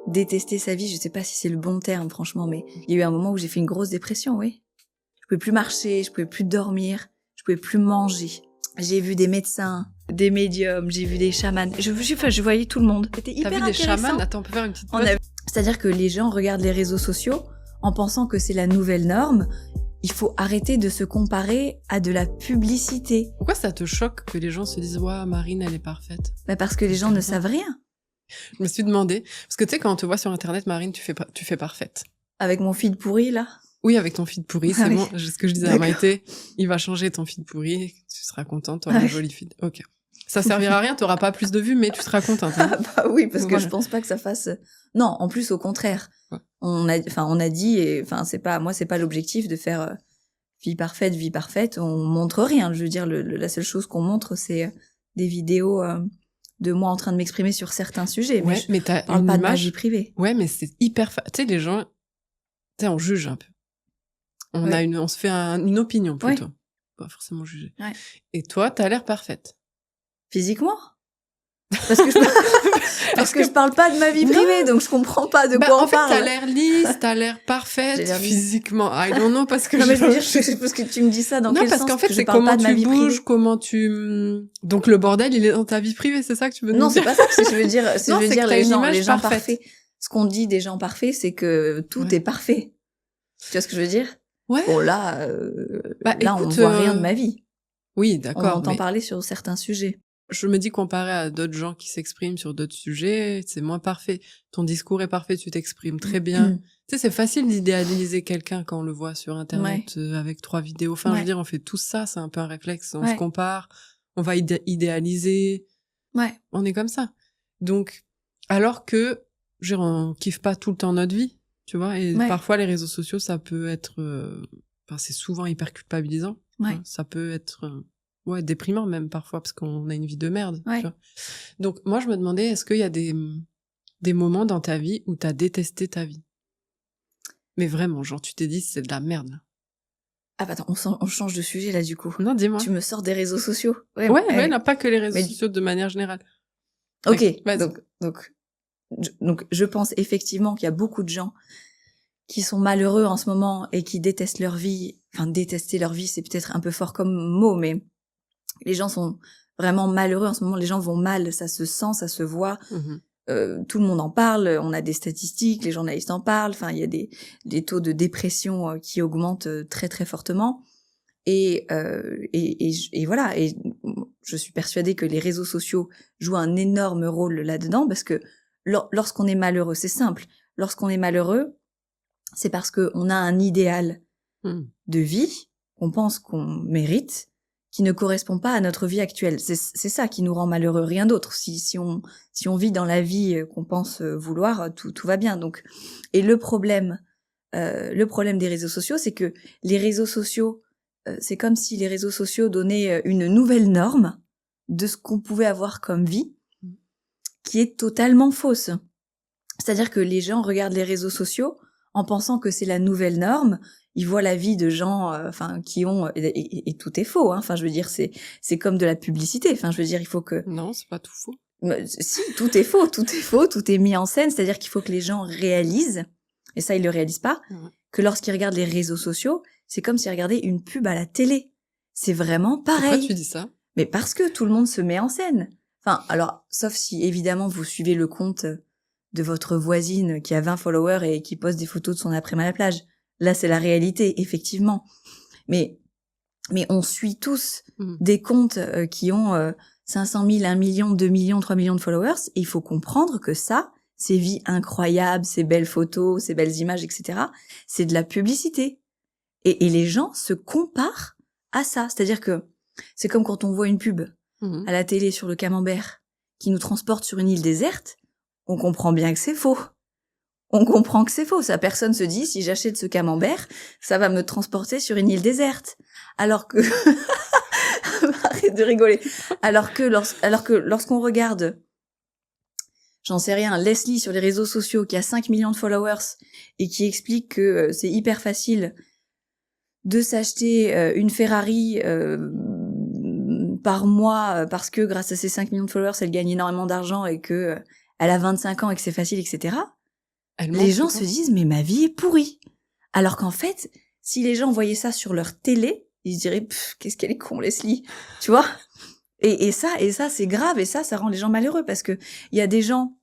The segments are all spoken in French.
détester sa vie, je sais pas si c'est le bon terme, franchement, mais il y a eu un moment où j'ai fait une grosse dépression, oui. Je pouvais plus marcher, je pouvais plus dormir, je pouvais plus manger. J'ai vu des médecins, des médiums, j'ai vu des chamans. Je voyais tout le monde. C'était hyper T'as vu des intéressant. chamans? Attends, on peut faire une petite pause. C'est-à-dire que les gens regardent les réseaux sociaux en pensant que c'est la nouvelle norme. Il faut arrêter de se comparer à de la publicité. Pourquoi ça te choque que les gens se disent « Ouais, Marine, elle est parfaite ». Parce que les gens ne savent rien. Je me suis demandé, parce que tu sais, quand on te voit sur Internet, Marine, tu fais parfaite. Avec mon feed pourri, là. Oui, avec ton feed pourri, c'est bon. Ce que je disais à Maïté, il va changer ton feed pourri, tu seras contente, tu auras un joli feed. Ok. Ça servira à rien, t'auras pas plus de vues, mais tu seras contente. Hein. Ah bah oui, parce que je pense pas que ça fasse... Non, en plus, au contraire. Ouais. On a dit, et c'est pas l'objectif de faire vie parfaite. On montre rien. Je veux dire, la seule chose qu'on montre, c'est des vidéos de moi en train de m'exprimer sur certains sujets. Ouais, mais t'as parle une pas image... de ma vie privée. Ouais, mais c'est hyper... Tu sais, les gens... Tu sais, on juge un peu. On se fait une opinion, plutôt. Ouais. Pas forcément juger. Ouais. Et toi, t'as l'air parfaite. Physiquement? Parce que je parle pas de ma vie privée, donc je comprends pas de quoi on parle. En fait, t'as l'air lisse, t'as l'air parfaite physiquement. I don't know, parce que non, mais je veux dire, c'est parce que tu me dis ça dans quel sens? Non, parce qu'en fait, c'est comment tu bouges, comment tu... Donc, le bordel, il est dans ta vie privée, c'est ça que tu veux nous dire? Non, c'est pas ça que je veux dire. Non, c'est que les gens parfaits. Ce qu'on dit des gens parfaits, c'est que tout est parfait. Tu vois ce que je veux dire? Ouais. Bon, là, on voit rien de ma vie. Oui, d'accord. On entend parler sur certains sujets. Je me dis, comparé à d'autres gens qui s'expriment sur d'autres sujets, c'est moins parfait. Ton discours est parfait, tu t'exprimes très bien. Tu sais, c'est facile d'idéaliser quelqu'un quand on le voit sur Internet avec 3 vidéos. Enfin, je veux dire, on fait tout ça, c'est un peu un réflexe. On se compare, on va idéaliser. Ouais. On est comme ça. Donc, alors que, on kiffe pas tout le temps notre vie, tu vois. Et parfois, les réseaux sociaux, ça peut être... c'est souvent hyper culpabilisant. Ouais. Hein, ça peut être... déprimant même parfois, parce qu'on a une vie de merde. Tu vois. Donc, moi, je me demandais, est-ce qu'il y a des moments dans ta vie où t'as détesté ta vie? Mais vraiment, genre, tu t'es dit, c'est de la merde, là. Ah bah attends, on change de sujet, là, du coup. Non, dis-moi. Tu me sors des réseaux sociaux. Ouais, non, pas que les réseaux sociaux, de manière générale. Ok, donc, je pense effectivement qu'il y a beaucoup de gens qui sont malheureux en ce moment et qui détestent leur vie. Enfin, détester leur vie, c'est peut-être un peu fort comme mot, mais les gens sont vraiment malheureux en ce moment. Les gens vont mal, ça se sent, ça se voit. Tout le monde en parle. On a des statistiques, les journalistes en parlent. Enfin, il y a des taux de dépression qui augmentent très très fortement. Et voilà. Et je suis persuadée que les réseaux sociaux jouent un énorme rôle là-dedans, parce que lorsqu'on est malheureux, c'est simple. Lorsqu'on est malheureux, c'est parce qu'on a un idéal de vie qu'on pense qu'on mérite, qui ne correspond pas à notre vie actuelle. C'est ça qui nous rend malheureux, rien d'autre. Si on vit dans la vie qu'on pense vouloir, tout va bien. Donc, et le problème des réseaux sociaux, c'est que les réseaux sociaux, c'est comme si les réseaux sociaux donnaient une nouvelle norme de ce qu'on pouvait avoir comme vie, qui est totalement fausse. C'est-à-dire que les gens regardent les réseaux sociaux en pensant que c'est la nouvelle norme. Ils voient la vie de gens, qui ont, et tout est faux. Hein. Enfin, je veux dire, c'est comme de la publicité. Enfin, je veux dire, il faut que. Non, c'est pas tout faux. Si, tout est faux, tout est mis en scène. C'est-à-dire qu'il faut que les gens réalisent, et ça ils le réalisent pas, que lorsqu'ils regardent les réseaux sociaux, c'est comme s'ils regardaient une pub à la télé. C'est vraiment pareil. Pourquoi tu dis ça? Mais parce que tout le monde se met en scène. Enfin, alors, sauf si évidemment vous suivez le compte de votre voisine qui a 20 followers et qui poste des photos de son après-midi à la plage. Là, c'est la réalité, effectivement. Mais on suit tous des comptes qui ont 500 000, 1 million, 2 millions, 3 millions de followers. Et il faut comprendre que ça, ces vies incroyables, ces belles photos, ces belles images, etc., c'est de la publicité. Et les gens se comparent à ça. C'est-à-dire que c'est comme quand on voit une pub à la télé sur le camembert qui nous transporte sur une île déserte. On comprend bien que c'est faux. On comprend que c'est faux. Ça, personne se dit, si j'achète ce camembert, ça va me transporter sur une île déserte. Alors que... Arrête de rigoler. Alors que lorsqu'on regarde, j'en sais rien, Leslie sur les réseaux sociaux, qui a 5 millions de followers, et qui explique que c'est hyper facile de s'acheter une Ferrari par mois, parce que grâce à ses 5 millions de followers, elle gagne énormément d'argent et que... elle a 25 ans et que c'est facile, etc. les gens se disent, mais ma vie est pourrie. Alors qu'en fait, si les gens voyaient ça sur leur télé, ils se diraient, qu'est-ce qu'elle est con, Leslie, tu vois? Et ça, c'est grave, et ça rend les gens malheureux, parce que il y a des gens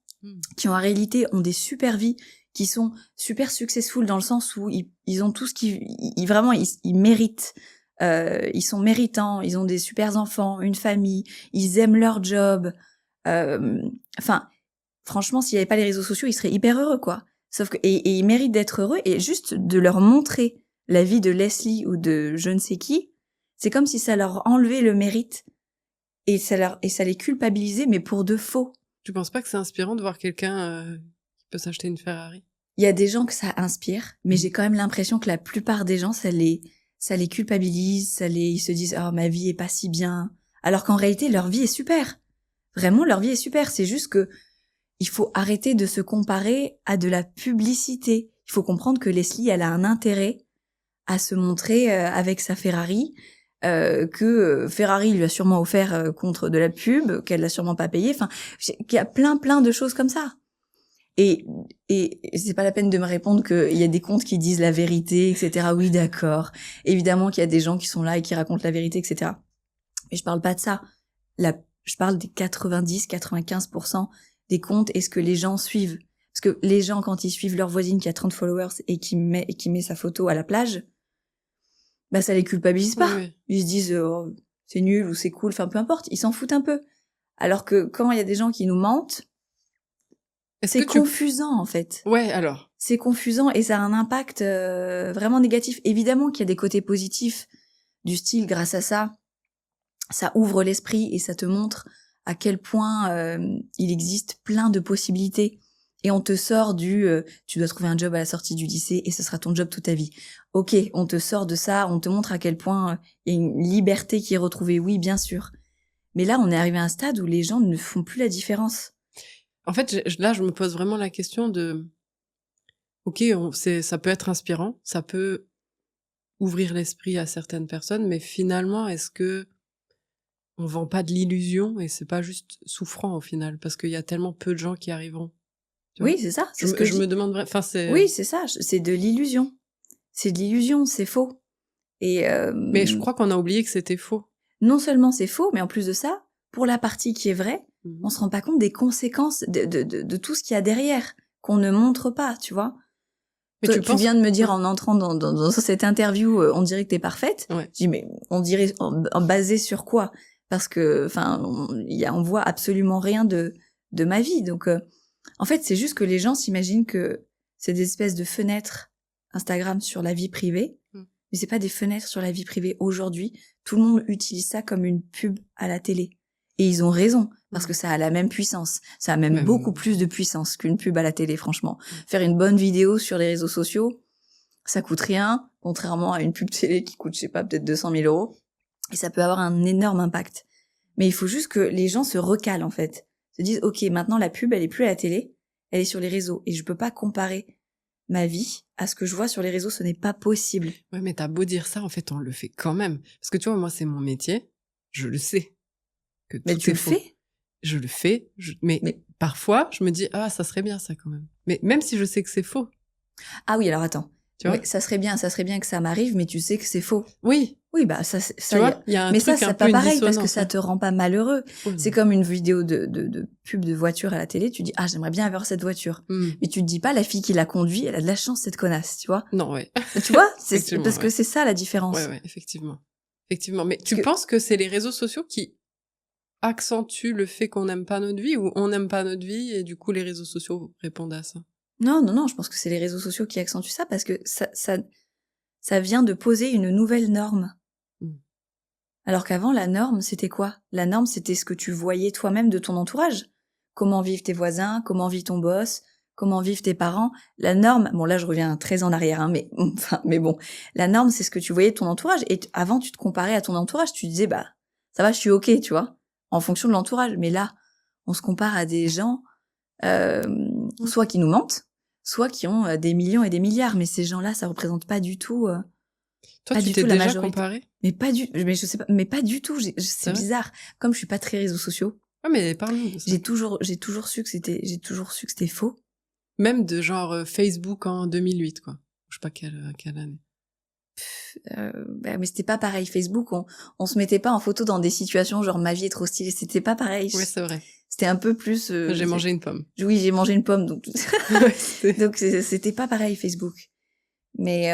qui en réalité ont des super vies, qui sont super successful dans le sens où ils ont tout ce vraiment, ils méritent. Ils sont méritants, ils ont des super enfants, une famille, ils aiment leur job. Enfin, franchement, s'il n'y avait pas les réseaux sociaux, ils seraient hyper heureux, quoi. Sauf que, et ils méritent d'être heureux, et juste de leur montrer la vie de Leslie ou de je ne sais qui, c'est comme si ça leur enlevait le mérite, et ça les culpabilisait, mais pour de faux. Tu penses pas que c'est inspirant de voir quelqu'un qui peut s'acheter une Ferrari? Il y a des gens que ça inspire, mais j'ai quand même l'impression que la plupart des gens, ça les culpabilise, ils se disent, oh, ma vie est pas si bien. Alors qu'en réalité, leur vie est super. Vraiment, leur vie est super. C'est juste que il faut arrêter de se comparer à de la publicité. Il faut comprendre que Leslie, elle a un intérêt à se montrer avec sa Ferrari, que Ferrari lui a sûrement offert contre de la pub, qu'elle l'a sûrement pas payé. Enfin, il y a plein de choses comme ça. Et c'est pas la peine de me répondre qu'il y a des comptes qui disent la vérité, etc. Oui, d'accord. Évidemment qu'il y a des gens qui sont là et qui racontent la vérité, etc. Mais je parle pas de ça. Je parle des 90-95% des comptes et ce que les gens suivent. Parce que les gens, quand ils suivent leur voisine qui a 30 followers et qui met sa photo à la plage, bah, ça les culpabilise pas. Oui. Ils se disent, oh, c'est nul ou c'est cool. Enfin, peu importe. Ils s'en foutent un peu. Alors que quand il y a des gens qui nous mentent, c'est confusant, en fait. Ouais, alors. C'est confusant et ça a un impact vraiment négatif. Évidemment qu'il y a des côtés positifs du style, grâce à ça, ça ouvre l'esprit et ça te montre à quel point il existe plein de possibilités. Et on te sort tu dois trouver un job à la sortie du lycée et ce sera ton job toute ta vie. Ok, on te sort de ça, on te montre à quel point il y a une liberté qui est retrouvée, oui, bien sûr. Mais là, on est arrivé à un stade où les gens ne font plus la différence. En fait, là, je me pose vraiment la question de... Ok, ça peut être inspirant, ça peut ouvrir l'esprit à certaines personnes, mais finalement, est-ce que on vend pas de l'illusion et c'est pas juste souffrant au final, parce qu'il y a tellement peu de gens qui arriveront. Oui, c'est ça. C'est je me demande... Enfin, oui, c'est ça. C'est de l'illusion. C'est de l'illusion, c'est faux. Mais je crois qu'on a oublié que c'était faux. Non seulement c'est faux, mais en plus de ça, pour la partie qui est vraie, on se rend pas compte des conséquences de tout ce qu'il y a derrière, qu'on ne montre pas, tu vois. Mais tu viens de me dire en entrant dans cette interview, on dirait que t'es parfaite. Ouais. Je dis, mais on dirait basé sur quoi? Parce que, enfin, on voit absolument rien de ma vie. Donc, en fait, c'est juste que les gens s'imaginent que c'est des espèces de fenêtres Instagram sur la vie privée. Mais c'est pas des fenêtres sur la vie privée aujourd'hui. Tout le monde utilise ça comme une pub à la télé. Et ils ont raison, parce que ça a la même puissance. Ça a même beaucoup plus de puissance qu'une pub à la télé, franchement. Faire une bonne vidéo sur les réseaux sociaux, ça coûte rien, contrairement à une pub télé qui coûte, je sais pas, peut-être 200 000 €. Et ça peut avoir un énorme impact. Mais il faut juste que les gens se recalent, en fait. Se disent, ok, maintenant la pub, elle est plus à la télé, elle est sur les réseaux. Et je peux pas comparer ma vie à ce que je vois sur les réseaux, ce n'est pas possible. Ouais, mais t'as beau dire ça, en fait, on le fait quand même. Parce que tu vois, moi, c'est mon métier, je le sais. Mais tu le fais? Je le fais, mais parfois, je me dis, ah, ça serait bien ça quand même. Mais même si je sais que c'est faux. Ah oui, alors attends. Tu vois, ça serait bien que ça m'arrive, mais tu sais que c'est faux. Oui. Oui, bah ça tu vois, y a un mais truc ça, un c'est peu pas pareil dissonance, parce que ça te rend pas malheureux. C'est comme une vidéo de pub de voiture à la télé, tu dis, ah, j'aimerais bien avoir cette voiture. Mais tu te dis pas, la fille qui la conduit, elle a de la chance, cette connasse, tu vois? Non, ouais. Tu vois? C'est parce que c'est ça la différence. Ouais, effectivement. Effectivement. Mais tu penses que c'est les réseaux sociaux qui accentuent le fait qu'on n'aime pas notre vie ou on n'aime pas notre vie et du coup les réseaux sociaux répondent à ça? Non, je pense que c'est les réseaux sociaux qui accentuent ça parce que ça vient de poser une nouvelle norme. Alors qu'avant, la norme, c'était quoi? La norme, c'était ce que tu voyais toi-même de ton entourage. Comment vivent tes voisins, comment vit ton boss, comment vivent tes parents. La norme, bon là je reviens très en arrière, hein, mais bon, la norme c'est ce que tu voyais de ton entourage. Et avant tu te comparais à ton entourage, tu disais bah ça va, je suis ok, tu vois, en fonction de l'entourage. Mais là, on se compare à des gens, soit qui nous mentent, soit qui ont des millions et des milliards. Mais ces gens-là, ça représente pas du tout. Toi, tu t'es déjà comparé? Mais je sais pas, mais pas du tout. C'est bizarre. Comme je suis pas très réseaux sociaux. Ah, mais parle-nous de ça. J'ai toujours su que c'était faux. Même de genre Facebook en 2008, quoi. Je sais pas quelle année. Mais c'était pas pareil. Facebook, on se mettait pas en photo dans des situations genre ma vie est trop stylée. C'était pas pareil. Ouais, c'est vrai. C'était un peu plus. J'ai mangé une pomme. Oui, j'ai mangé une pomme, donc. Donc c'était pas pareil Facebook. Mais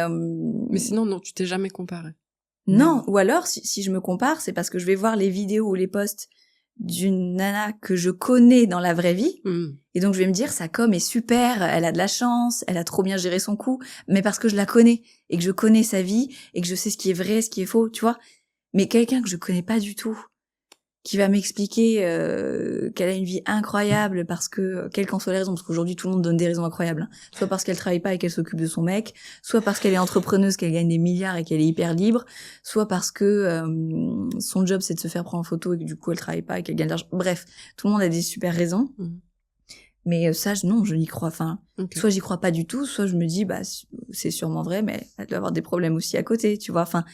sinon non, tu t'es jamais comparé. Non, ou alors si je me compare, c'est parce que je vais voir les vidéos ou les posts d'une nana que je connais dans la vraie vie. Et donc je vais me dire sa com est super, elle a de la chance, elle a trop bien géré son coup, mais parce que je la connais et que je connais sa vie et que je sais ce qui est vrai, ce qui est faux, tu vois. Mais quelqu'un que je connais pas du tout, qui va m'expliquer qu'elle a une vie incroyable parce que, quelles qu'en soient les raisons, parce qu'aujourd'hui tout le monde donne des raisons incroyables, hein. Soit parce qu'elle travaille pas et qu'elle s'occupe de son mec, soit parce qu'elle est entrepreneuse, qu'elle gagne des milliards et qu'elle est hyper libre, soit parce que son job c'est de se faire prendre en photo et que du coup elle travaille pas et qu'elle gagne de l'argent. Bref, tout le monde a des super raisons. Mais ça, non, je n'y crois. Enfin, soit j'y crois pas du tout, soit je me dis, bah, c'est sûrement vrai, mais elle doit avoir des problèmes aussi à côté, tu vois. Enfin.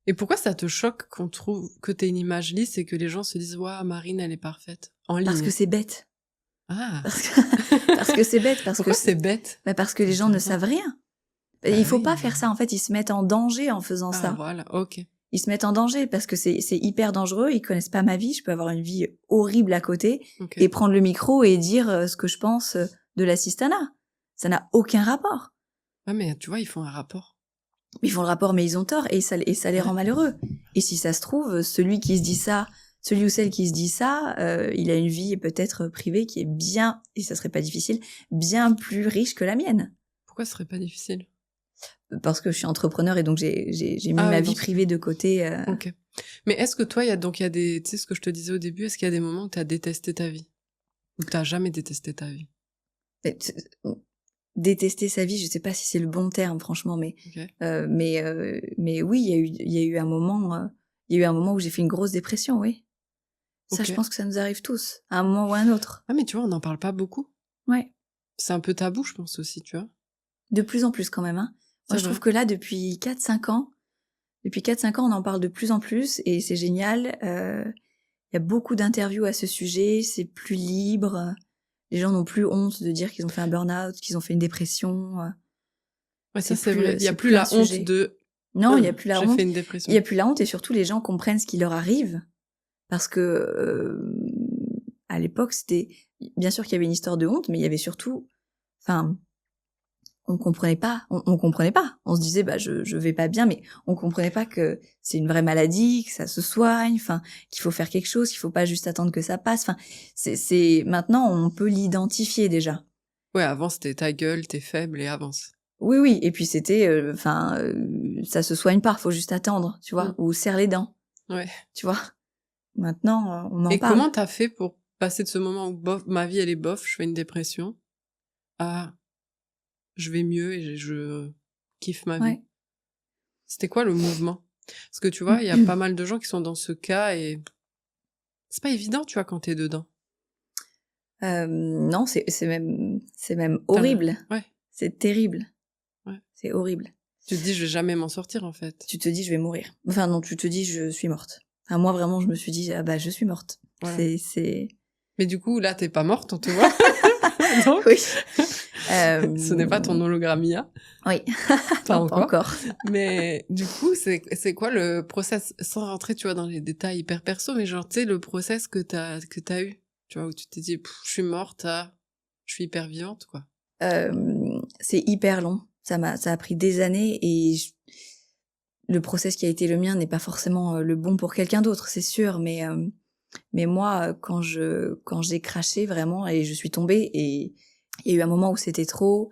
Et pourquoi ça te choque qu'on trouve que t'es une image lisse et que les gens se disent, waouh, Marine, elle est parfaite en ligne? Parce que c'est bête. Ah. Parce que c'est bête. Pourquoi c'est bête? Bah parce que les gens ne savent rien. Il faut pas faire ça. En fait, ils se mettent en danger en faisant ça. Voilà, ok. Ils se mettent en danger parce que c'est hyper dangereux. Ils connaissent pas ma vie. Je peux avoir une vie horrible à côté et prendre le micro et dire ce que je pense de l'assistanat. Ça n'a aucun rapport. Ouais, mais tu vois, ils font un rapport. Ils font le rapport, mais ils ont tort et ça les rend malheureux. Et si ça se trouve, celui qui se dit ça, celui ou celle qui se dit ça, il a une vie peut-être privée qui est bien, et ça serait pas difficile, bien plus riche que la mienne. Pourquoi ce serait pas difficile? Parce que je suis entrepreneur et donc j'ai mis ma vie privée de côté. Ok. Mais est-ce que toi, il y a des, tu sais ce que je te disais au début, est-ce qu'il y a des moments où t'as détesté ta vie? Ou t'as jamais détesté ta vie? Détester sa vie, je sais pas si c'est le bon terme, franchement, mais mais oui, il y a eu un moment où j'ai fait une grosse dépression, oui. Ça, je pense que ça nous arrive tous, à un moment ou à un autre. Ah, mais tu vois, on n'en parle pas beaucoup. Ouais. C'est un peu tabou, je pense aussi, tu vois. De plus en plus, quand même, hein. Moi, je trouve que là, depuis 4-5 ans, on en parle de plus en plus, et c'est génial. Il y a beaucoup d'interviews à ce sujet, c'est plus libre. Les gens n'ont plus honte de dire qu'ils ont fait un burn-out, qu'ils ont fait une dépression. Ouais, ça c'est vrai. Il y a plus la honte de. Non, il y a plus la honte. J'ai fait une dépression. Il y a plus la honte et surtout les gens comprennent ce qui leur arrive parce que à l'époque c'était bien sûr qu'il y avait une histoire de honte, mais il y avait surtout, enfin, on comprenait pas. On comprenait pas. On se disait bah je vais pas bien, mais on comprenait pas que c'est une vraie maladie, que ça se soigne, enfin qu'il faut faire quelque chose, qu'il faut pas juste attendre que ça passe. Enfin c'est maintenant on peut l'identifier déjà. Ouais, avant c'était ta gueule, t'es faible et avance. Oui, et puis c'était ça se soigne pas, faut juste attendre, tu vois, ou serre les dents. Ouais. Tu vois. Maintenant on en parle. Et comment t'as fait pour passer de ce moment où bof, ma vie elle est bof, je fais une dépression, à je vais mieux et je kiffe ma vie. C'était quoi le mouvement? Parce que tu vois, il y a pas mal de gens qui sont dans ce cas et c'est pas évident, tu vois, quand t'es dedans. Non, c'est même horrible. Ouais. C'est terrible. Ouais. C'est horrible. Tu te dis je vais jamais m'en sortir en fait. Tu te dis je vais mourir. Enfin non, tu te dis je suis morte. Enfin moi vraiment je me suis dit ah bah je suis morte. Voilà. C'est. Mais du coup là t'es pas morte, on te voit. Donc, oui. Ce n'est pas ton hologrammia. Oui. Pas non, encore. Pas encore. Mais du coup, c'est quoi le process, sans rentrer, tu vois, dans les détails hyper perso, mais genre, tu sais, le process que t'as eu, tu vois, où tu t'es dit, je suis morte, je suis hyper vivante, quoi. C'est hyper long. Ça a pris des années et le process qui a été le mien n'est pas forcément le bon pour quelqu'un d'autre, c'est sûr, mais moi, quand j'ai craché vraiment et je suis tombée et il y a eu un moment où c'était trop,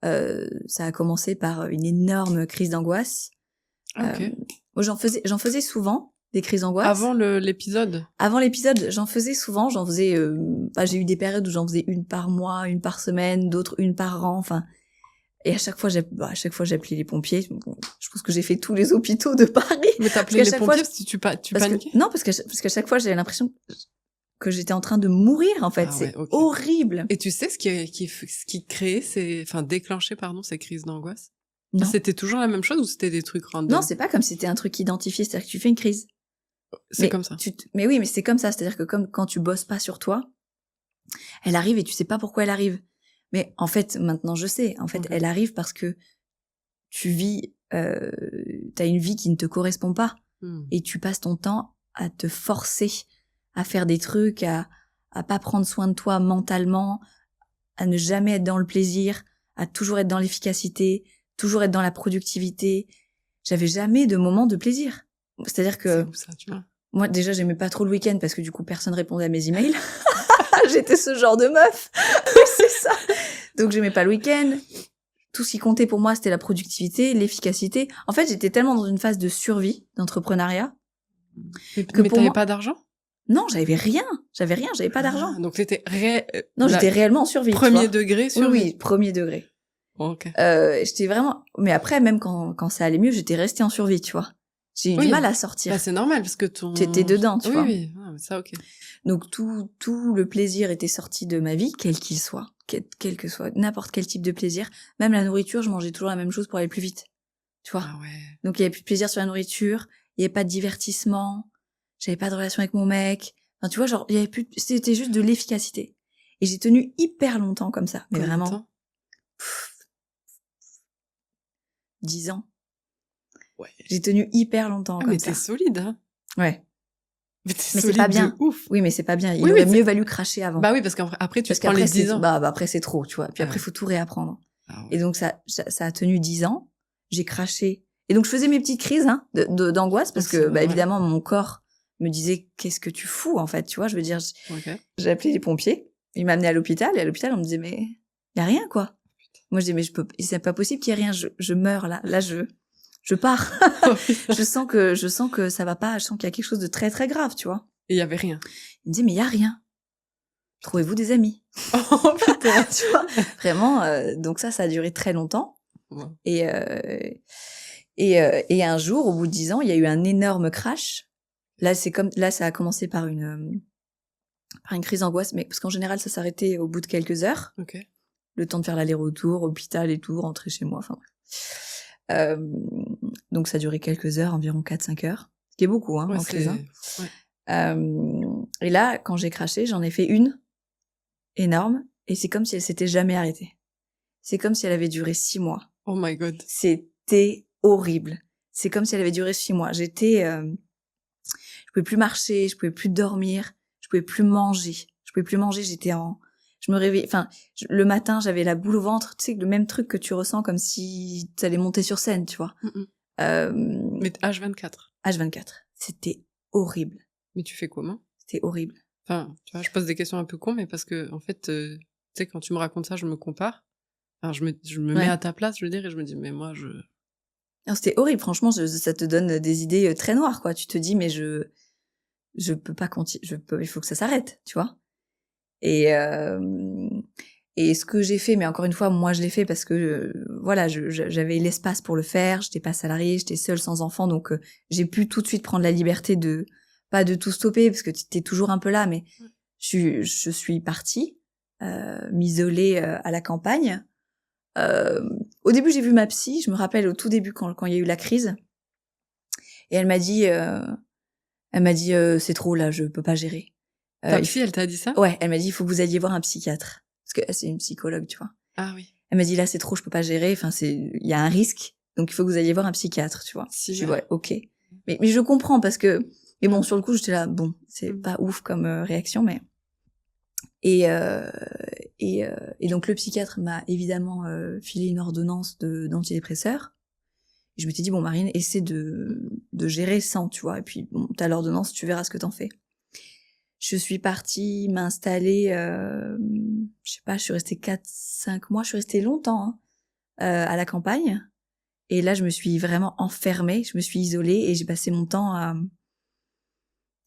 ça a commencé par une énorme crise d'angoisse. Ok. J'en faisais souvent des crises d'angoisse. Avant l'épisode. Avant l'épisode, j'en faisais souvent. J'ai eu des périodes où j'en faisais une par mois, une par semaine, d'autres une par an. Enfin, et à chaque fois j'appelais les pompiers. Je pense que j'ai fait tous les hôpitaux de Paris. Mais t'appelais les pompiers parce que tu paniquais? Non, parce qu'à chaque fois j'avais l'impression que j'étais en train de mourir, en fait. C'est horrible. Et tu sais ce qui créait déclenchait, ces crises d'angoisse? Non. C'était toujours la même chose ou c'était des trucs random? Non, c'est pas comme si c'était un truc identifié, c'est-à-dire que tu fais une crise. C'est comme ça. Mais oui, mais c'est comme ça, c'est-à-dire que comme quand tu bosses pas sur toi, elle arrive et tu sais pas pourquoi elle arrive. Mais en fait, maintenant je sais. En fait, elle arrive parce que tu vis, t'as une vie qui ne te correspond pas. Et tu passes ton temps à te forcer à faire des trucs, à pas prendre soin de toi mentalement, à ne jamais être dans le plaisir, à toujours être dans l'efficacité, toujours être dans la productivité. J'avais jamais de moment de plaisir. C'est-à-dire que... C'est où ça, tu vois? Moi, déjà, j'aimais pas trop le week-end parce que du coup, personne répondait à mes emails. J'étais ce genre de meuf. C'est ça. Donc, j'aimais pas le week-end. Tout ce qui comptait pour moi, c'était la productivité, l'efficacité. En fait, j'étais tellement dans une phase de survie, d'entrepreneuriat. Mais t'avais pas d'argent? Non, j'avais rien, j'avais pas d'argent. Donc t'étais non, j'étais réellement en survie. Premier degré survie. Oui, premier degré. Ok. J'étais vraiment. Mais après, même quand ça allait mieux, j'étais restée en survie, tu vois. J'ai eu du mal à sortir. Bah, c'est normal parce que t'étais dedans, tu vois. Oui, ça ok. Donc tout le plaisir était sorti de ma vie, quel qu'il soit, quel que soit, n'importe quel type de plaisir. Même la nourriture, je mangeais toujours la même chose pour aller plus vite, tu vois. Ah ouais. Donc il y avait plus de plaisir sur la nourriture, il y avait pas de divertissement. J'avais pas de relation avec mon mec. Enfin, tu vois, genre, il y avait plus, c'était juste de l'efficacité. Et j'ai tenu hyper longtemps comme ça. Mais Combien vraiment. de temps 10 ans. Ouais. J'ai tenu hyper longtemps comme ça. Mais t'es solide, hein. Ouais. Mais c'est pas bien. De ouf. Oui, mais c'est pas bien. Il aurait mieux valu cracher avant. Bah oui, parce qu'après, tu prends les 10 ans. Bah, après, c'est trop, tu vois. Puis après, faut tout réapprendre. Ah ouais. Et donc, ça a tenu 10 ans. J'ai craché. Et donc, je faisais mes petites crises, hein, d'angoisse parce que, bah, évidemment, mon corps me disait qu'est-ce que tu fous en fait, tu vois, je veux dire, j'ai appelé les pompiers, ils m'amenaient à l'hôpital et à l'hôpital on me disait mais y a rien quoi. Moi je disais mais c'est pas possible qu'il y ait rien, je meurs là je pars. je sens que ça va pas, je sens qu'il y a quelque chose de très très grave, tu vois. Et il y avait rien. Il me disait mais y a rien. Trouvez-vous des amis. Oh putain, tu vois. Vraiment donc ça a duré très longtemps. Ouais. Et un jour au bout de 10 ans, il y a eu un énorme crash. Là, ça a commencé par une crise d'angoisse, mais parce qu'en général, ça s'arrêtait au bout de quelques heures. Ok. Le temps de faire l'aller-retour, hôpital et tout, rentrer chez moi, enfin bref. Donc ça a duré quelques heures, environ 4-5 heures. Ce qui est beaucoup, hein, en crise. Hein. Ouais. Et là, quand j'ai craché, j'en ai fait une énorme, et c'est comme si elle s'était jamais arrêtée. C'est comme si elle avait duré 6 mois. Oh my god. C'était horrible. C'est comme si elle avait duré 6 mois. Je pouvais plus marcher, je pouvais plus dormir, je pouvais plus manger. Je me réveillais, enfin, le matin, j'avais la boule au ventre, tu sais, le même truc que tu ressens comme si tu allais monter sur scène, tu vois. Mais H24. H24. C'était horrible. Mais tu fais comment? C'était horrible. Enfin, tu vois, je pose des questions un peu cons, mais parce que, en fait, tu sais, quand tu me racontes ça, je me compare. Alors, je me mets à ta place, je veux dire, et je me dis, mais moi, Non, c'était horrible, franchement, ça te donne des idées très noires, quoi. Tu te dis, mais je peux pas continuer, il faut que ça s'arrête, tu vois. Et ce que j'ai fait, mais encore une fois, moi je l'ai fait parce que voilà, j'avais l'espace pour le faire, j'étais pas salariée, j'étais seule sans enfant, donc j'ai pu tout de suite prendre la liberté de pas de tout stopper parce que t'es toujours un peu là, mais je suis partie m'isoler à la campagne. Au début, j'ai vu ma psy, je me rappelle au tout début quand il y a eu la crise, et elle m'a dit c'est trop là, je peux pas gérer. Ta psy, elle t'a dit ça? Ouais, elle m'a dit il faut que vous alliez voir un psychiatre parce que c'est une psychologue, tu vois. Ah oui. Elle m'a dit là c'est trop, je peux pas gérer, enfin il y a un risque, donc il faut que vous alliez voir un psychiatre, tu vois. Si, je dis ouais, OK. Mais je comprends parce que et bon, sur le coup, j'étais là bon, c'est pas ouf comme réaction, mais et donc le psychiatre m'a évidemment filé une ordonnance d'antidépresseurs. Et je m'étais dit bon Marine, essaie de gérer sans, tu vois, et puis bon, t'as l'ordonnance, tu verras ce que t'en fais. Je suis partie m'installer, je sais pas, je suis restée 4-5 mois, je suis restée longtemps à la campagne. Et là, je me suis vraiment enfermée, je me suis isolée et j'ai passé mon temps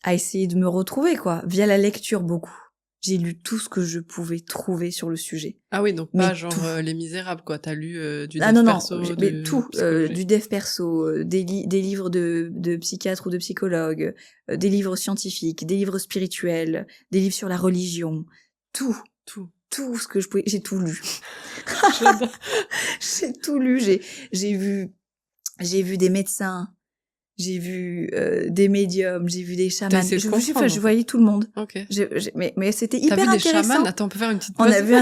à essayer de me retrouver, quoi, via la lecture beaucoup. J'ai lu tout ce que je pouvais trouver sur le sujet. Ah oui, donc pas genre Les Misérables, quoi. T'as lu du dev perso, mais tout, du dev perso, des livres de psychiatres ou de psychologues, des livres scientifiques, des livres spirituels, des livres sur la religion, tout ce que je pouvais, j'ai tout lu. J'ai tout lu, j'ai vu des médecins, j'ai vu des médiums, j'ai vu des chamans. T'as essayé de comprendre, Je voyais tout le monde. Ok. Mais c'était hyper T'as vu intéressant. des chamans? Attends, on peut faire une petite On pause. a vu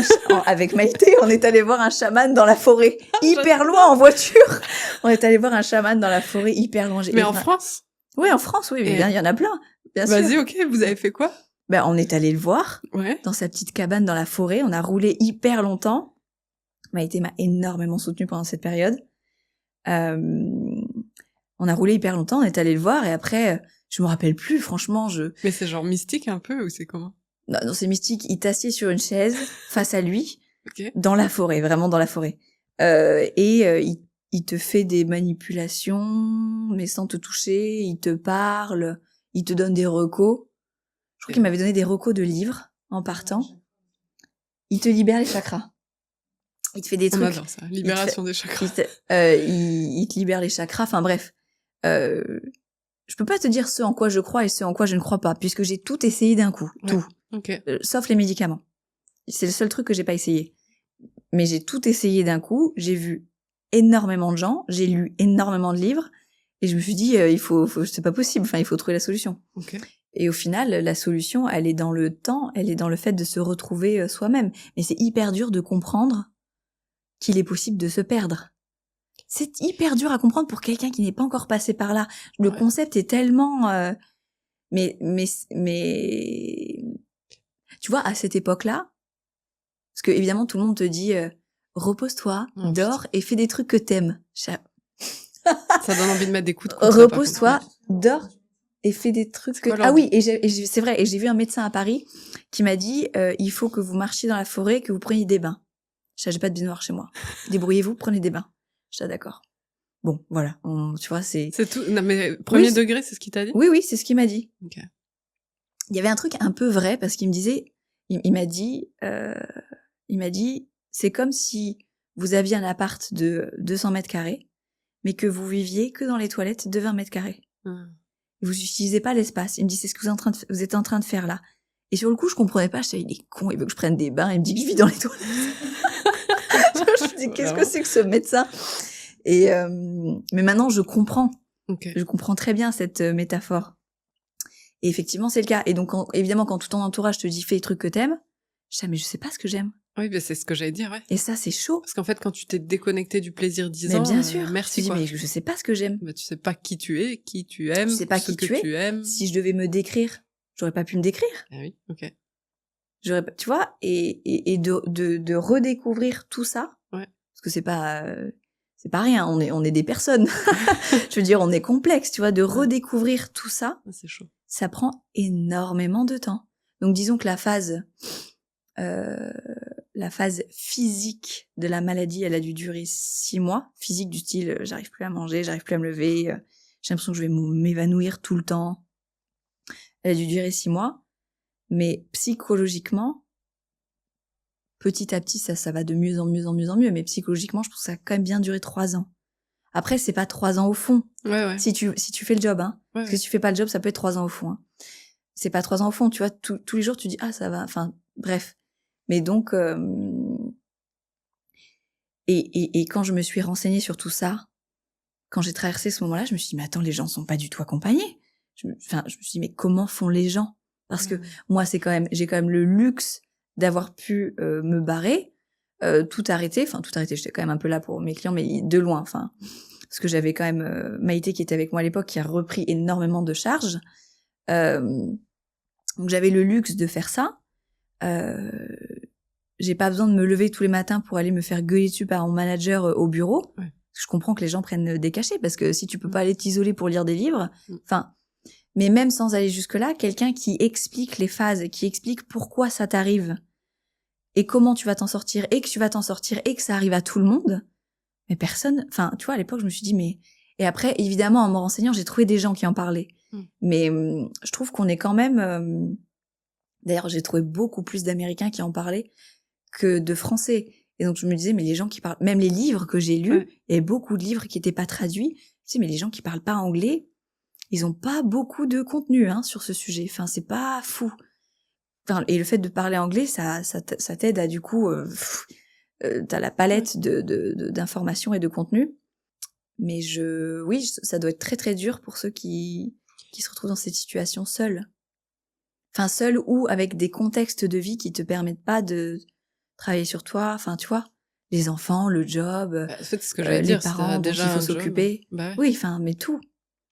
avec Maïté, on est allé voir un chaman dans la forêt, hyper loin en voiture. On est allé voir un chaman dans la forêt, hyper loin. Mais en France? Oui, en France, oui, mais bien, il y en a plein, bien sûr. Vas-y, ok, vous avez fait quoi? Ben, on est allé le voir. Ouais. Dans sa petite cabane dans la forêt. On a roulé hyper longtemps. Maïté m'a énormément soutenue pendant cette période. On a roulé hyper longtemps, on est allé le voir et après, je me rappelle plus, franchement, Mais c'est genre mystique un peu ou c'est comment? Non, c'est mystique. Il t'assied sur une chaise face à lui, Ok. dans la forêt, vraiment dans la forêt. Il te fait des manipulations, mais sans te toucher. Il te parle, il te donne des recos. Je crois qu'il m'avait donné des recos de livres en partant. Il te libère les chakras. Il te fait des trucs. On adore ça. Libération des chakras. Il te libère les chakras. Enfin bref. Je peux pas te dire ce en quoi je crois et ce en quoi je ne crois pas, puisque j'ai tout essayé d'un coup. Ouais. Tout. Ok. Sauf les médicaments. C'est le seul truc que j'ai pas essayé. Mais j'ai tout essayé d'un coup. J'ai vu énormément de gens. J'ai lu énormément de livres. Et je me suis dit, c'est pas possible. Enfin, il faut trouver la solution. Ok. Et au final, la solution, elle est dans le temps. Elle est dans le fait de se retrouver soi-même. Mais c'est hyper dur de comprendre qu'il est possible de se perdre. C'est hyper dur à comprendre pour quelqu'un qui n'est pas encore passé par là. Le concept est tellement... Mais tu vois, à cette époque-là, parce que évidemment tout le monde te dit repose-toi, dors et fais des trucs que t'aimes. Ça donne envie de mettre des coups de coude. Repose-toi, dors et fais des trucs que... Ah oui, et c'est vrai, et j'ai vu un médecin à Paris qui m'a dit il faut que vous marchiez dans la forêt, que vous preniez des bains. J'ai pas de baignoire chez moi. Débrouillez-vous, prenez des bains. J'étais d'accord. Bon, voilà, tu vois, c'est... C'est tout. Non, mais premier degré, c'est ce qu'il t'a dit? Oui, c'est ce qu'il m'a dit. Ok. Il y avait un truc un peu vrai, parce qu'il me disait, il m'a dit, c'est comme si vous aviez un appart de 200 mètres carrés, mais que vous viviez que dans les toilettes de 20 mètres carrés. Vous n'utilisez pas l'espace. Il me dit, c'est ce que vous êtes en train de faire là. Et sur le coup, je comprenais pas, je disais, il est con, il veut que je prenne des bains, il me dit que je vis dans les toilettes. Je me dis, qu'est-ce que c'est que ce médecin? Et mais maintenant je comprends. Okay. Je comprends très bien cette métaphore. Et effectivement, c'est le cas. Et donc évidemment quand tout ton entourage te dit fais les trucs que t'aimes, je dis mais je sais pas ce que j'aime. Oui, mais c'est ce que j'allais dire, ouais. Et ça c'est chaud. Parce qu'en fait quand tu t'es déconnecté du plaisir 10 ans, bien sûr. merci quoi. Mais je sais pas ce que j'aime. Bah tu sais pas qui tu es, qui tu aimes, tu sais pas ce qui que tu aimes. Si je devais me décrire, j'aurais pas pu me décrire. Ah oui, OK. Tu vois, et de redécouvrir tout ça. Ouais. Parce que c'est pas rien, on est des personnes. Je veux dire, on est complexe, tu vois, de redécouvrir tout ça. C'est chaud. Ça prend énormément de temps. Donc disons que la phase physique de la maladie, elle a dû durer 6 mois. Physique du style, j'arrive plus à manger, j'arrive plus à me lever, j'ai l'impression que je vais m'évanouir tout le temps. Elle a dû durer 6 mois. Mais psychologiquement, petit à petit, ça va de mieux en mieux. Mais psychologiquement, je trouve que ça a quand même bien duré 3 ans. Après, c'est pas 3 ans au fond. Ouais. Si tu fais le job, hein. Ouais. Parce que si tu fais pas le job, ça peut être 3 ans au fond, hein. C'est pas 3 ans au fond, tu vois. Tous les jours, tu dis, ah, ça va. Enfin, bref. Mais donc, et quand je me suis renseignée sur tout ça, quand j'ai traversé ce moment-là, je me suis dit, mais attends, les gens sont pas du tout accompagnés. Je me suis dit, mais comment font les gens? Parce que moi, j'ai quand même le luxe d'avoir pu me barrer, tout arrêter. Enfin, tout arrêter, j'étais quand même un peu là pour mes clients, mais de loin. Enfin, parce que j'avais quand même Maïté qui était avec moi à l'époque, qui a repris énormément de charges. Donc j'avais le luxe de faire ça. J'ai pas besoin de me lever tous les matins pour aller me faire gueuler dessus par mon manager au bureau. Ouais. Je comprends que les gens prennent des cachets, parce que si tu peux pas aller t'isoler pour lire des livres, enfin... Mais même sans aller jusque-là, quelqu'un qui explique les phases, qui explique pourquoi ça t'arrive et comment tu vas t'en sortir et que tu vas t'en sortir et que ça arrive à tout le monde, mais personne... Enfin, tu vois, à l'époque, je me suis dit, mais... Et après, évidemment, en me renseignant, j'ai trouvé des gens qui en parlaient. Mais je trouve qu'on est quand même... D'ailleurs, j'ai trouvé beaucoup plus d'Américains qui en parlaient que de Français. Et donc, je me disais, mais les gens qui parlent... Même les livres que j'ai lus, il y avait beaucoup de livres qui n'étaient pas traduits. Tu sais, mais les gens qui parlent pas anglais... Ils ont pas beaucoup de contenu sur ce sujet. Enfin, c'est pas fou. Enfin, et le fait de parler anglais, ça t'aide à du coup, t'as la palette d'informations et de contenu. Mais oui, ça doit être très très dur pour ceux qui se retrouvent dans cette situation seuls. Enfin, seuls ou avec des contextes de vie qui te permettent pas de travailler sur toi. Enfin, tu vois, les enfants, le job, En fait, ce que j'allais dire, les parents dont il faut s'occuper. Bah ouais. Oui, enfin, mais tout.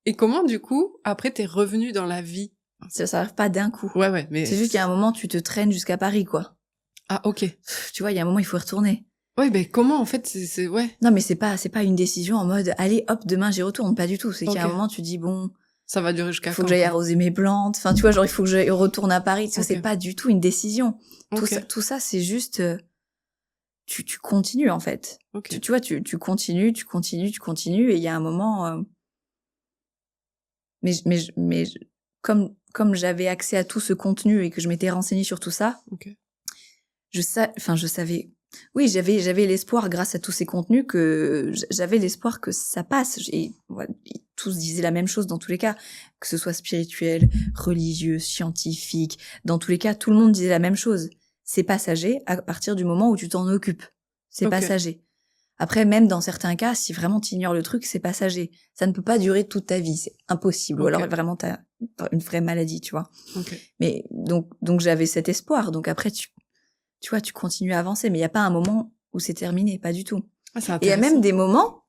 Et comment, du coup, après, t'es revenu dans la vie? Ça arrive pas d'un coup. Ouais, mais... C'est juste qu'il y a un moment, tu te traînes jusqu'à Paris, quoi. Ah, ok. Tu vois, il y a un moment, il faut y retourner. Ouais, mais comment, en fait, c'est ouais. Non, mais c'est pas une décision en mode, allez, hop, demain, j'y retourne. Pas du tout. C'est qu'il y a un moment, tu dis, bon... Ça va durer jusqu'à quand? Il faut que j'aille arroser mes plantes. Enfin, tu vois, genre, il faut que je retourne à Paris. Ça, c'est pas du tout une décision. Tout ça, c'est juste, tu continues, en fait. Tu vois, tu continues, et il y a un moment, mais comme j'avais accès à tout ce contenu et que je m'étais renseignée sur tout ça, je savais, oui, j'avais l'espoir grâce à tous ces contenus j'avais l'espoir que ça passe. Et voilà, tous disaient la même chose dans tous les cas, que ce soit spirituel, religieux, scientifique. Dans tous les cas, tout le monde disait la même chose. C'est passager à partir du moment où tu t'en occupes. C'est passager. Après, même dans certains cas, si vraiment tu ignores le truc, c'est passager. Ça ne peut pas durer toute ta vie, c'est impossible. Ou alors vraiment t'as une vraie maladie, tu vois. Mais donc j'avais cet espoir. Donc après tu vois, tu continues à avancer, mais il y a pas un moment où c'est terminé, pas du tout. Et il y a même des moments,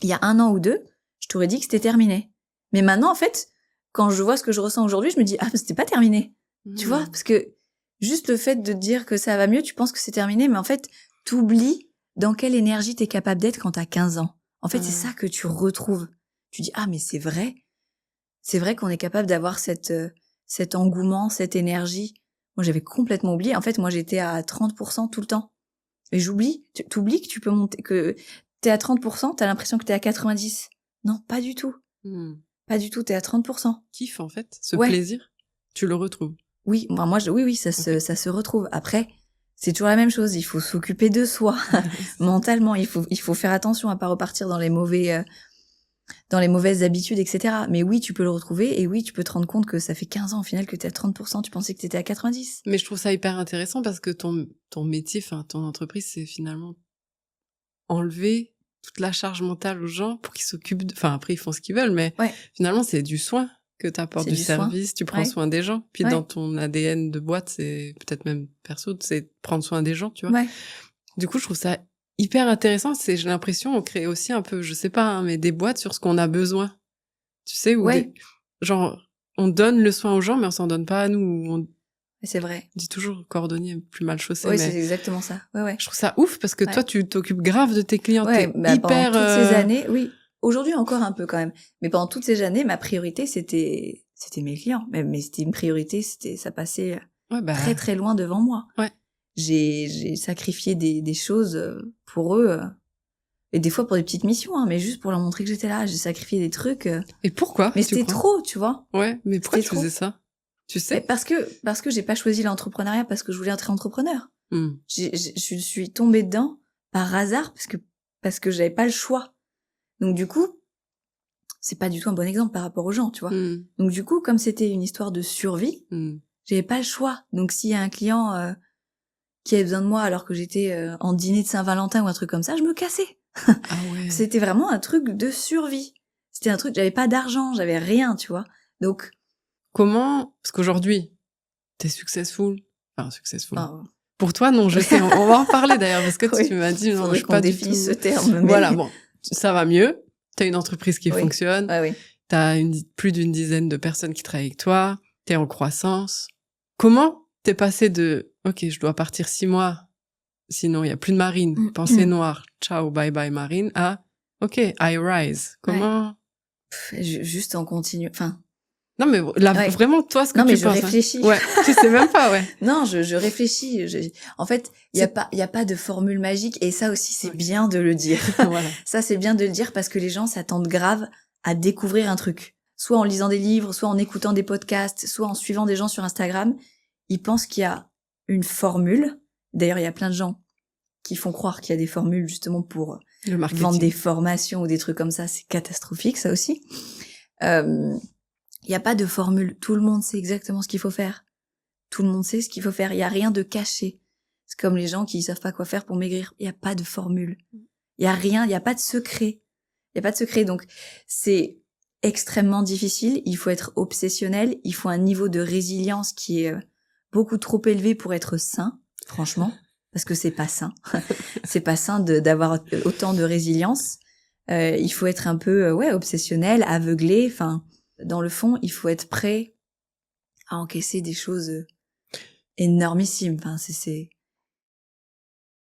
il y a 1 an ou 2, je t'aurais dit que c'était terminé. Mais maintenant, en fait, quand je vois ce que je ressens aujourd'hui, je me dis, c'était pas terminé. Tu vois, parce que juste le fait de te dire que ça va mieux, tu penses que c'est terminé, mais en fait, t'oublies dans quelle énergie t'es capable d'être quand t'as 15 ans. En fait, c'est ça que tu retrouves. Tu dis, mais c'est vrai. C'est vrai qu'on est capable d'avoir cet engouement, cette énergie. Moi, j'avais complètement oublié. En fait, moi, j'étais à 30% tout le temps. Et j'oublie. T'oublies que tu peux monter, que t'es à 30%, t'as l'impression que t'es à 90. Non, pas du tout. Pas du tout, t'es à 30%. Kiff, en fait. Ce plaisir, tu le retrouves. Oui, oui, ça se retrouve. Après, c'est toujours la même chose. Il faut s'occuper de soi. Mentalement. Il faut faire attention à pas repartir dans les mauvaises habitudes, etc. Mais oui, tu peux le retrouver, et oui, tu peux te rendre compte que ça fait 15 ans au final que t'es à 30%, tu pensais que t'étais à 90. Mais je trouve ça hyper intéressant parce que ton métier, enfin, ton entreprise, c'est finalement enlever toute la charge mentale aux gens pour qu'ils s'occupent enfin, après, ils font ce qu'ils veulent, mais finalement, c'est du soin que t'apportes, du service, soin. Tu prends soin des gens. Puis dans ton ADN de boîte, c'est peut-être même perso, c'est prendre soin des gens, tu vois. Du coup, je trouve ça hyper intéressant. J'ai l'impression, on crée aussi un peu, je sais pas, mais des boîtes sur ce qu'on a besoin. Tu sais, où genre, on donne le soin aux gens, mais on s'en donne pas à nous. C'est vrai. On dit toujours cordonnier plus mal chaussé. Oui, c'est exactement ça. Je trouve ça ouf parce que toi, tu t'occupes grave de tes clients. Pendant toutes ces années, oui. Aujourd'hui encore un peu quand même. Mais pendant toutes ces années, ma priorité, c'était mes clients. Mais c'était une priorité, ça passait très très loin devant moi. J'ai sacrifié des choses pour eux. Et des fois pour des petites missions, mais juste pour leur montrer que j'étais là. J'ai sacrifié des trucs. Et pourquoi? Mais c'était trop, tu vois. Ouais, mais pourquoi tu faisais ça? Tu sais? Parce que j'ai pas choisi l'entrepreneuriat parce que je voulais être entrepreneur. Je suis tombée dedans par hasard parce que j'avais pas le choix. Donc du coup, c'est pas du tout un bon exemple par rapport aux gens, tu vois. Donc du coup, comme c'était une histoire de survie, j'avais pas le choix. Donc s'il y a un client qui avait besoin de moi alors que j'étais en dîner de Saint-Valentin ou un truc comme ça, je me cassais. C'était vraiment un truc de survie. C'était un truc, j'avais pas d'argent, j'avais rien, tu vois. Donc comment, parce qu'aujourd'hui, t'es successful. Enfin, successful. Pour toi, non, je sais. On va en parler d'ailleurs, parce que tu m'as dit, non, je suis pas définisse ce terme. Mais... Voilà, bon, ça va mieux. T'as une entreprise qui fonctionne. T'as plus d'une dizaine de personnes qui travaillent avec toi. T'es en croissance. Comment t'es passé de, ok, je dois partir 6 mois, sinon il y a plus de Marine, pensée noire, ciao, bye bye Marine, à, ok, I rise. Comment? Juste en continu, enfin... Non, mais là, vraiment, toi, ce que tu penses. Non, mais je réfléchis. Ouais, tu sais même pas, Non, je réfléchis. En fait, il y a pas de formule magique, et ça aussi, c'est bien de le dire. Voilà. Ça, c'est bien de le dire parce que les gens s'attendent grave à découvrir un truc. Soit en lisant des livres, soit en écoutant des podcasts, soit en suivant des gens sur Instagram. Ils pensent qu'il y a une formule. D'ailleurs, il y a plein de gens qui font croire qu'il y a des formules justement pour vendre des formations ou des trucs comme ça. C'est catastrophique, ça aussi. Il n'y a pas de formule. Tout le monde sait exactement ce qu'il faut faire. Tout le monde sait ce qu'il faut faire. Il n'y a rien de caché. C'est comme les gens qui savent pas quoi faire pour maigrir. Il n'y a pas de formule. Il y a rien, il n'y a pas de secret. Il y a pas de secret. Donc, c'est extrêmement difficile. Il faut être obsessionnel. Il faut un niveau de résilience qui est beaucoup trop élevé pour être sain, franchement, parce que c'est pas sain. C'est pas sain d'avoir autant de résilience. Il faut être un peu, obsessionnel, aveuglé. Enfin, dans le fond, il faut être prêt à encaisser des choses énormissimes. Enfin, c'est